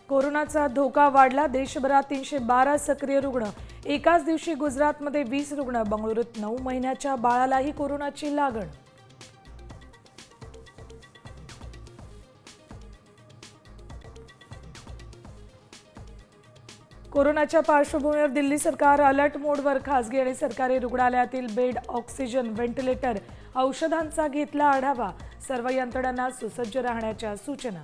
कोरोनाचा धोका वाढला। देशभरात 312 सक्रिय रुग्ण। एकाच दिवशी गुजरातमध्ये 20 रुग्ण। बंगळुरूत 9 महिन्याच्या बाळालाही कोरोनाची लागण। कोरोनाच्या पार्श्वभूमीवर दिल्ली सरकार अलर्ट मोडवर। खासगी आणि सरकारी रुग्णालयातील बेड, ऑक्सिजन, व्हेंटिलेटर, औषधांचा घेतला आढावा। सर्व यंत्रणांना सुसज्ज राहण्याच्या सूचना।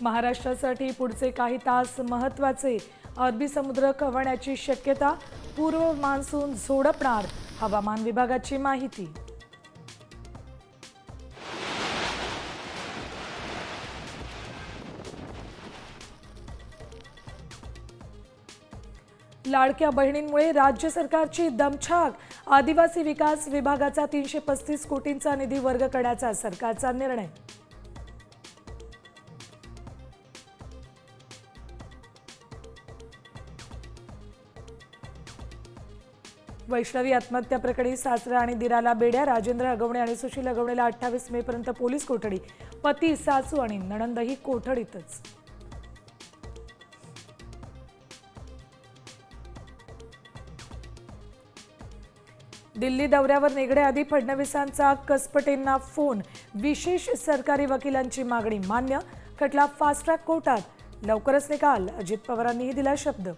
महाराष्ट्रासाठी पुढचे काही तास महत्त्वाचे। अरबी समुद्र खवळण्याची शक्यता। पूर्व मान्सून झोडपणार, हवामान विभागाची माहिती। लाडक्या बहिणींमुळे राज्य सरकारची दमछाक। आदिवासी विकास विभागाचा 335 कोटींचा निधी वर्ग करण्याचा सरकारचा निर्णय। वैष्णवी आत्महत्या प्रकरणी सासरा आणि दिराला बेड्या। राजेंद्र अगवणे आणि सुशील अगवणेला 28 मे पर्यंत पोलीस कोठडी। पती, सासू आणि नणंदही कोठडीतच। दिल्ली दौऱ्यावर निघण्याआधी फडणवीसांचा कसपटेंना फोन। विशेष सरकारी वकिलांची मागणी मान्य। खटला फास्ट ट्रॅक कोर्टात। लवकरच निकाल, अजित पवारांनीही दिला शब्द।